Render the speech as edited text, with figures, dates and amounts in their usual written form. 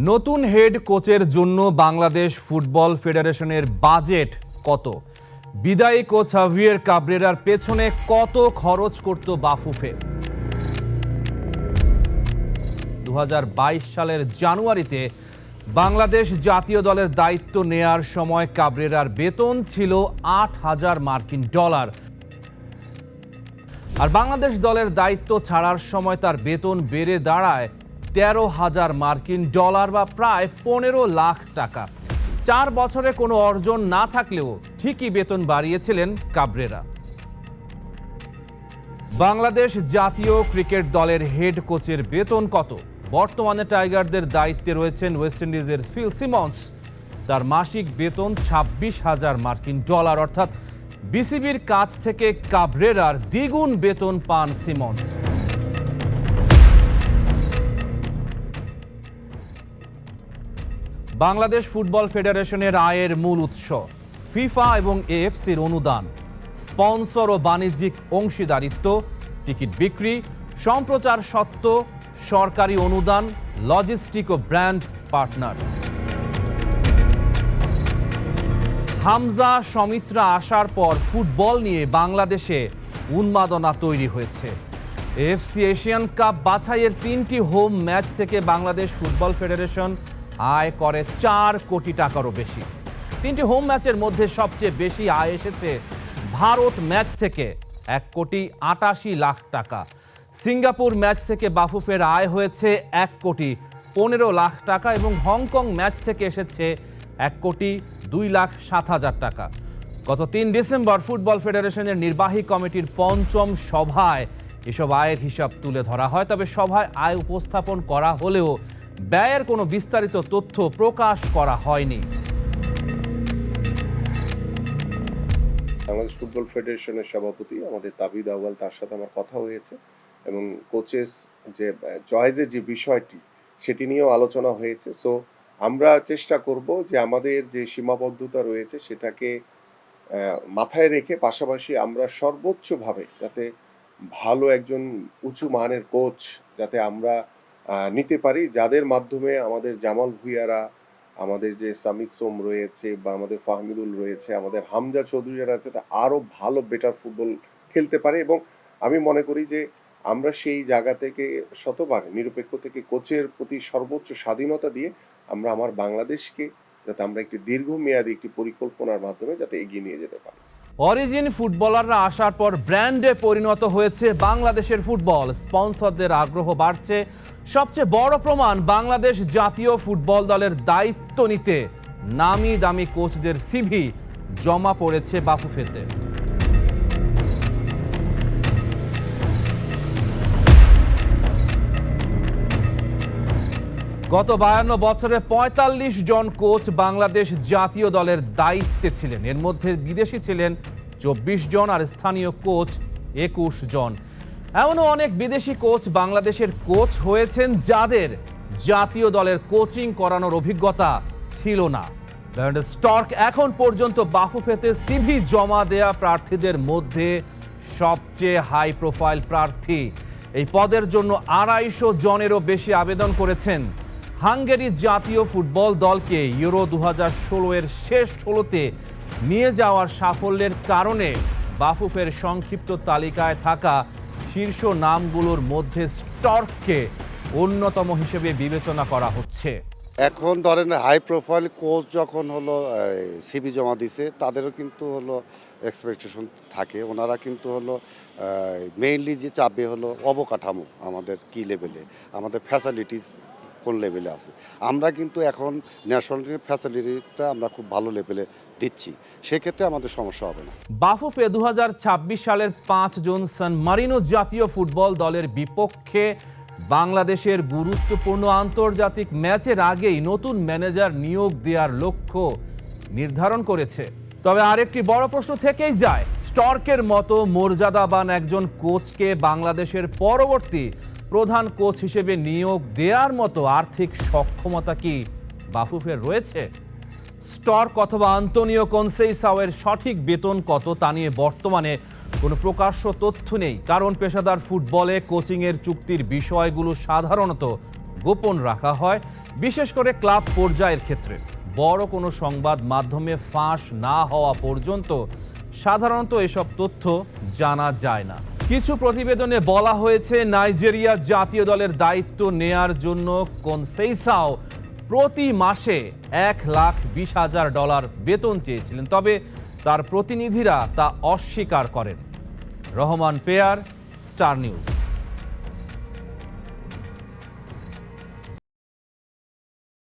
নতুন হেড কোচের জন্য বাংলাদেশ ফুটবল ফেডারেশনের বাজেট কত? বিদায়ী কোচ হাভিয়ের কাবরেরার পেছনে কত খরচ করত বাফুফে? 2022 সালের জানুয়ারিতে বাংলাদেশ জাতীয় দলের দায়িত্ব নেয়ার সময় কাবরেরার বেতন ছিল $8,000 মার্কিন। আর বাংলাদেশ দলের দায়িত্ব ছাড়ার সময় তার বেতন বেড়ে দাঁড়ায় $13,000 মার্কিন বা প্রায় 15 লাখ টাকা। 4 বছরে কোনো অর্জন না থাকলেও ঠিকই বেতন বাড়িয়েছিলেন কাবরেরা। বাংলাদেশ জাতীয় ক্রিকেট দলের হেড কোচের বেতন কত? বর্তমানে টাইগারদের দায়িত্বে রয়েছেন ওয়েস্ট ইন্ডিজের ফিল সিমন্স। তার মাসিক বেতন $26,000 মার্কিন, অর্থাৎ বিসিবির কাছ থেকে কাবরেরার দ্বিগুণ বেতন পান সিমন্স। বাংলাদেশ ফুটবল ফেডারেশনের আয়ের মূল উৎস ফিফা এবং এএফসির অনুদান, স্পন্সর ও বাণিজ্যিক অংশীদারিত্ব, টিকিট বিক্রি, সম্প্রচার সত্ত্ব, সরকারি অনুদান, লজিস্টিক ও ব্র্যান্ড পার্টনার। হামজা সমিত্রা আসার পর ফুটবল নিয়ে বাংলাদেশে উন্মাদনা তৈরি হয়েছে। এএফসি এশিয়ান কাপ বাছাইয়ের 3টি হোম ম্যাচ থেকে বাংলাদেশ ফুটবল ফেডারেশন আয় করে $4 কোটি টাকারও বেশি। 3টি হোম ম্যাচের মধ্যে সবচেয়ে বেশি আয় এসেছে ভারত ম্যাচ থেকে $1,88,00,000 টাকা। সিঙ্গাপুর ম্যাচ থেকে বাফুফের আয় হয়েছে $1,15,00,000 টাকা এবং হংকং ম্যাচ থেকে এসেছে $1,02,07,000 টাকা। গত 3 ডিসেম্বর ফুটবল ফেডারেশনের নির্বাহী কমিটির 5ম সভায় এসব আয়ের হিসাব তুলে ধরা হয়। তবে সভায় আয় উপস্থাপন করা হলেও ব্যয়ের কোনো বিস্তারিত তথ্য প্রকাশ করা হয়নি। বাংলাদেশ ফুটবল ফেডারেশনের সভাপতি আমাদের তাবিদ আউয়াল, তার সাথে আমার কথা হয়েছে এবং কোচেস যে চয়েসের যে বিষয়টি সেটি নিয়েও আলোচনা হয়েছে। সো আমরা চেষ্টা করব যে আমাদের যে সীমাবদ্ধতা রয়েছে সেটাকে মাথায় রেখে পাশাপাশি আমরা সর্বোচ্চভাবে যাতে ভালো একজন উঁচু মানের কোচ যাতে আমরা নিতে পারি, যাদের মাধ্যমে আমাদের জামাল ভুঁইয়ারা, আমাদের যে সামিত সোম রয়েছে বা আমাদের ফাহমিদুল রয়েছে, আমাদের হামজা চৌধুরীরা আছে, তা আরও ভালো বেটার ফুটবল খেলতে পারে। এবং আমি মনে করি যে আমরা সেই জায়গা থেকে শতভাগ নিরপেক্ষ থেকে কোচের প্রতি সর্বোচ্চ স্বাধীনতা দিয়ে আমরা আমার বাংলাদেশকে যাতে আমরা একটি দীর্ঘমেয়াদী একটি পরিকল্পনার মাধ্যমে যাতে এগিয়ে নিয়ে যেতে পারি। অরিজিন ফুটবলাররা আসার পর ব্র্যান্ডে পরিণত হয়েছে বাংলাদেশের ফুটবল। স্পন্সরদের আগ্রহ বাড়ছে। সবচেয়ে বড় প্রমাণ, বাংলাদেশ জাতীয় ফুটবল দলের দায়িত্ব নিতে নামি দামি কোচদের সিভি জমা পড়েছে বাফুফেতে। গত 52 বছরে 45 জন কোচ বাংলাদেশ জাতীয় দলের দায়িত্বে ছিলেন। এর মধ্যে বিদেশি ছিলেন 24 জন আর স্থানীয় কোচ 21 জন। এমনও অনেক বিদেশি কোচ বাংলাদেশের কোচ হয়েছেন যাদের জাতীয় দলের কোচিং করানোর অভিজ্ঞতা ছিল না। স্টর্ক এখন পর্যন্ত বাফুফেতে সিভি জমা দেয়া প্রার্থীদের মধ্যে সবচেয়ে হাই প্রোফাইল প্রার্থী। এই পদের জন্য 250 জনেরও বেশি আবেদন করেছেন। হাঙ্গেরি জাতীয় ফুটবল দলকে ইউরো 2016 এর শেষ 16তে নিয়ে যাওয়ার সাফল্যের কারণে বাফুফের সংক্ষিপ্ত তালিকায় থাকা শীর্ষ নামগুলোর মধ্যে স্টর্ককে অন্যতম হিসেবে বিবেচনা করা হচ্ছে। এখন ধরেন হাই প্রোফাইল কোচ যখন হলো সিভি জমা দিছে, তাদেরও কিন্তু হলো এক্সপেকটেশন থাকে। ওনারা কিন্তু হলো মেইনলি যে চাপে হলো অবকাঠামো, আমাদের কি লেভেলে, আমাদের ফ্যাসিলিটিস কোন লেভেলে আছে। আমরা কিন্তু এখন ন্যাশনাল ফ্যাসিলিটিটা আমরা খুব ভালো লেভেলে দিচ্ছি, সেক্ষেত্রে আমাদের সমস্যা হবে না। বাফুফে 2026 সালের 5 জুন সান মারিনো জাতীয় ফুটবল দলের বিপক্ষে বাংলাদেশের গুরুত্বপূর্ণ আন্তর্জাতিক ম্যাচের আগেই নতুন ম্যানেজার নিয়োগ দেওয়ার লক্ষ্য নির্ধারণ করেছে। তবে আরেকটি বড় প্রশ্ন থেকেই যায়, স্টর্কের মতো মর্যাদাবান একজন কোচকে বাংলাদেশের পরবর্তী প্রধান কোচ হিসেবে নিয়োগ দেওয়ার মতো আর্থিক সক্ষমতা কি বাফুফের রয়েছে? স্টর্ক অথবা আন্তোনিও কনসেইসাওয়ের সঠিক বেতন কত তা নিয়ে বর্তমানে কোনো প্রকাশ্য তথ্য নেই, কারণ পেশাদার ফুটবলে কোচিংয়ের চুক্তির বিষয়গুলো সাধারণত গোপন রাখা হয়, বিশেষ করে ক্লাব পর্যায়ের ক্ষেত্রে। বড় কোনো সংবাদ মাধ্যমে ফাঁস না হওয়া পর্যন্ত সাধারণত এসব তথ্য জানা যায় না। কিছু প্রতিবেদনে বলা হয়েছে নাইজেরিয়া জাতীয় দলের দায়িত্ব নেয়ার জন্য কনসেইসাও প্রতি মাসে $1,20,000 বেতন চেয়েছিলেন, তবে তার প্রতিনিধিরা তা অস্বীকার করেন। Rahman pair, star news.